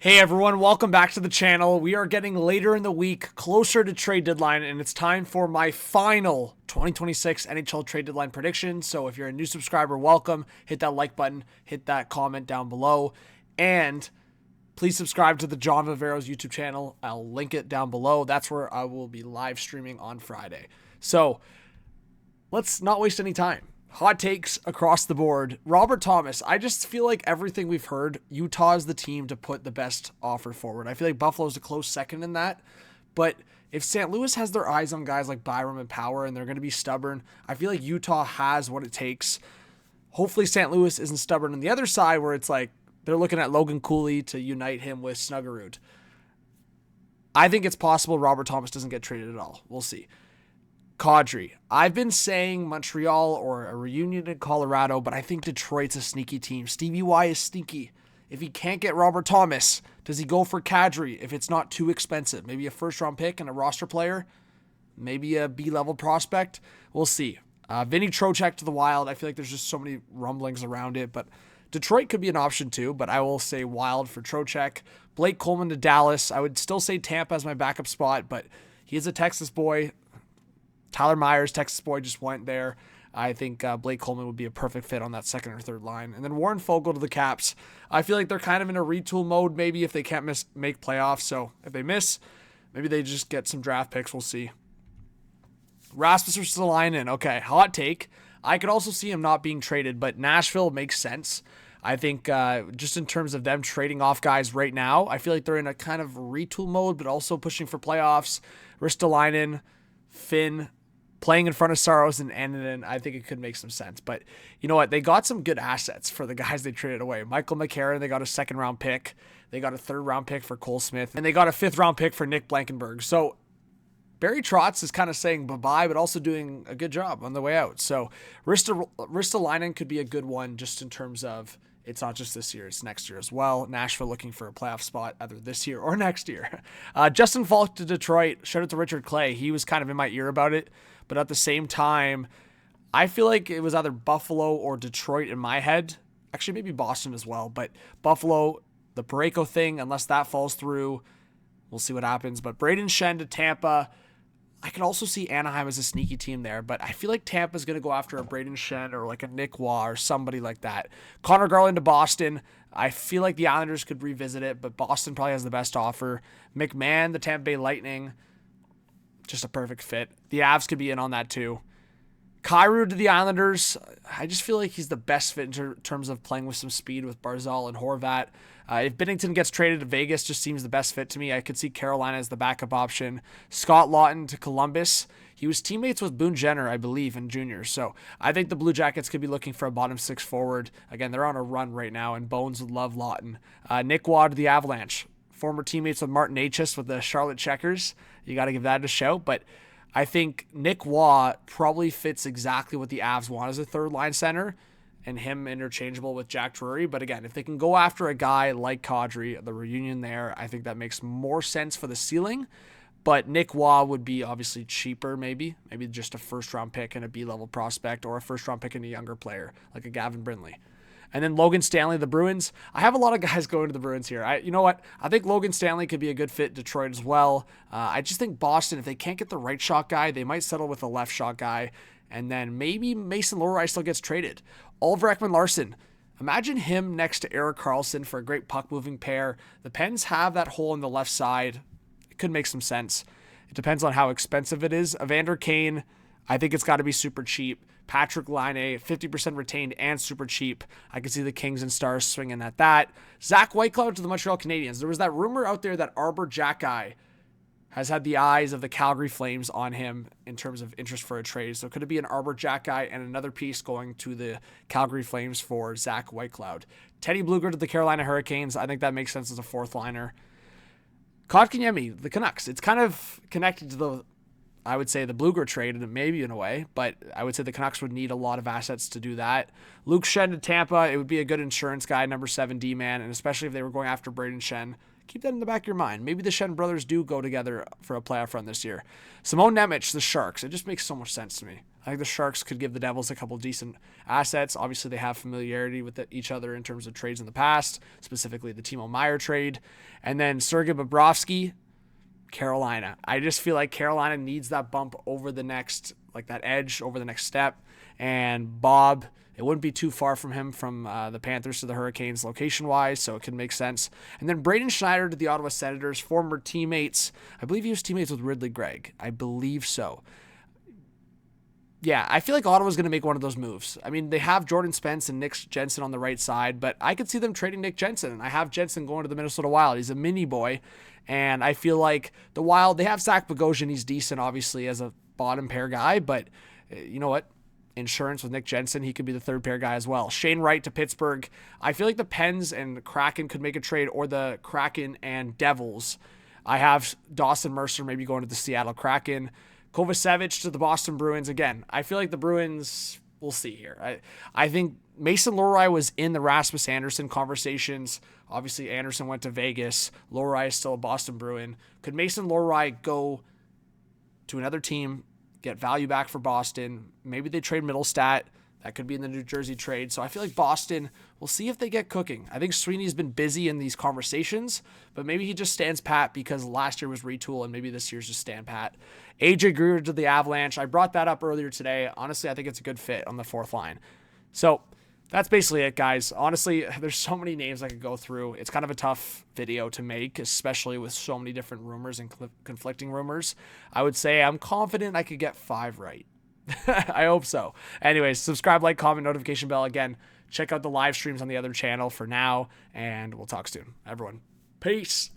Hey everyone, welcome back to the channel. We are getting later in the week, closer to trade deadline, and it's time for my final 2026 NHL Trade Deadline prediction. So if you're a new subscriber, welcome. Hit that like button, hit that comment down below, and please subscribe to the John Viveiros YouTube channel. I'll link it down below. That's where I will be live streaming on Friday. So let's not waste any time. Hot takes across the board. Robert Thomas, I just feel like everything we've heard, Utah is the team to put the best offer forward. I feel like Buffalo's a close second in that. But if St. Louis has their eyes on guys like Byram and Power and they're going to be stubborn, I feel like Utah has what it takes. Hopefully St. Louis isn't stubborn on the other side where it's like they're looking at Logan Cooley to unite him with Snuggerud. I think it's possible Robert Thomas doesn't get traded at all. We'll see. Kadri. I've been saying Montreal or a reunion in Colorado, but I think Detroit's a sneaky team. Stevie Y is sneaky. If he can't get Robert Thomas, does he go for Kadri if it's not too expensive? Maybe a first-round pick and a roster player? Maybe a B-level prospect? We'll see. Vinny Trocheck to the Wild. I feel like there's just so many rumblings around it, but Detroit could be an option too, but I will say Wild for Trocheck. Blake Coleman to Dallas. I would still say Tampa as my backup spot, but he is a Texas boy. Tyler Myers, Texas boy, just went there. I think Blake Coleman would be a perfect fit on that second or third line. And then Warren Foegele to the Caps. I feel like they're kind of in a retool mode maybe if they can't make playoffs. So if they miss, maybe they just get some draft picks. We'll see. Rasmus Ristolainen. Okay, hot take. I could also see him not being traded, but Nashville makes sense. I think just in terms of them trading off guys right now, I feel like they're in a kind of retool mode, but also pushing for playoffs. Ristolainen, Finn, playing in front of Saros and Annunen, I think it could make some sense. But you know what? They got some good assets for the guys they traded away. Michael McCarron, they got a second-round pick. They got a third-round pick for Cole Smith. And they got a fifth-round pick for Nick Blankenberg. So Barry Trotz is kind of saying bye-bye, but also doing a good job on the way out. So Ristolainen could be a good one just in terms of it's not just this year, it's next year as well. Nashville looking for a playoff spot either this year or next year. Justin Falk to Detroit. Shout out to Richard Clay. He was kind of in my ear about it. But at the same time, I feel like it was either Buffalo or Detroit in my head. Actually, maybe Boston as well. But Buffalo, the Parayko thing, unless that falls through, we'll see what happens. But Braden Shen to Tampa. I could also see Anaheim as a sneaky team there, but I feel like Tampa's going to go after a Braden Shen or like a Nick Waugh or somebody like that. Connor Garland to Boston. I feel like the Islanders could revisit it, but Boston probably has the best offer. McMahon, the Tampa Bay Lightning. Just a perfect fit. The Avs could be in on that too. Kyrou to the Islanders. I just feel like he's the best fit in terms of playing with some speed with Barzal and Horvat. If Binnington gets traded to Vegas, just seems the best fit to me. I could see Carolina as the backup option. Scott Lawton to Columbus. He was teammates with Boone Jenner, I believe, in juniors. So I think the Blue Jackets could be looking for a bottom six forward. Again, they're on a run right now, and Bones would love Lawton. Nick Waugh to the Avalanche. Former teammates with Martin Necas with the Charlotte Checkers. You got to give that a shout. But I think Nick Waugh probably fits exactly what the Avs want as a third-line center, and him interchangeable with Jack Drury. But again, if they can go after a guy like Kadri, the reunion there, I think that makes more sense for the ceiling. But Nick Waugh would be obviously cheaper, maybe just a first-round pick and a B-level prospect, or a first-round pick and a younger player, like a Gavin Brindley. And then Logan Stanley, the Bruins. I have a lot of guys going to the Bruins here. You know what? I think Logan Stanley could be a good fit in Detroit as well. I just think Boston, if they can't get the right shot guy, they might settle with a left shot guy. And then maybe Mason Lohrei still gets traded. Oliver Ekman-Larsson. Imagine him next to Erik Karlsson for a great puck-moving pair. The Pens have that hole on the left side. It could make some sense. It depends on how expensive it is. Evander Kane, I think it's got to be super cheap. Patrick Laine, 50% retained and super cheap. I can see the Kings and Stars swinging at that. Zach Whitecloud to the Montreal Canadiens. There was that rumor out there that Arbor Xhekaj has had the eyes of the Calgary Flames on him in terms of interest for a trade. So could it be an Arbor Xhekaj and another piece going to the Calgary Flames for Zach Whitecloud? Teddy Blueger to the Carolina Hurricanes. I think that makes sense as a fourth liner. Kotkaniemi, the Canucks. It's kind of connected to the, I would say, the Blueger trade, maybe in a way, but I would say the Canucks would need a lot of assets to do that. Luke Schenn to Tampa, it would be a good insurance guy, number 7 D-man, and especially if they were going after Braden Schenn. Keep that in the back of your mind. Maybe the Schenn brothers do go together for a playoff run this year. Simone Nemec, the Sharks. It just makes so much sense to me. I think the Sharks could give the Devils a couple decent assets. Obviously, they have familiarity with each other in terms of trades in the past, specifically the Timo Meier trade. And then Sergei Bobrovsky, Carolina. I just feel like Carolina needs that bump over the next, like that edge over the next step. And Bob, it wouldn't be too far from him from the Panthers to the Hurricanes location-wise, so it could make sense. And then Braden Schneider to the Ottawa Senators, former teammates. I believe he was teammates with Ridley Gregg. I believe so. Yeah, I feel like Ottawa's going to make one of those moves. I mean, they have Jordan Spence and Nick Jensen on the right side, but I could see them trading Nick Jensen. I have Jensen going to the Minnesota Wild. He's a mini boy, and I feel like the Wild, they have Zach Bogosian. He's decent, obviously, as a bottom pair guy, but you know what? Insurance with Nick Jensen, he could be the third pair guy as well. Shane Wright to Pittsburgh. I feel like the Pens and Kraken could make a trade, or the Kraken and Devils. I have Dawson Mercer maybe going to the Seattle Kraken. Kovacevic to the Boston Bruins. Again, I feel like the Bruins, we'll see here. I think Mason Lohrei was in the Rasmus Anderson conversations. Obviously, Anderson went to Vegas. Lohrei is still a Boston Bruin. Could Mason Lohrei go to another team, get value back for Boston? Maybe they trade Middlestat. That could be in the New Jersey trade. So I feel like Boston, we'll see if they get cooking. I think Sweeney's been busy in these conversations, but maybe he just stands pat because last year was retool and maybe this year's just stand pat. AJ Greer to the Avalanche. I brought that up earlier today. Honestly, I think it's a good fit on the fourth line. So that's basically it, guys. Honestly, there's so many names I could go through. It's kind of a tough video to make, especially with so many different rumors and conflicting rumors. I would say I'm confident I could get 5 right. I hope so. Anyways, subscribe, like, comment, notification bell. Again, check out the live streams on the other channel for now, and we'll talk soon. Everyone, peace.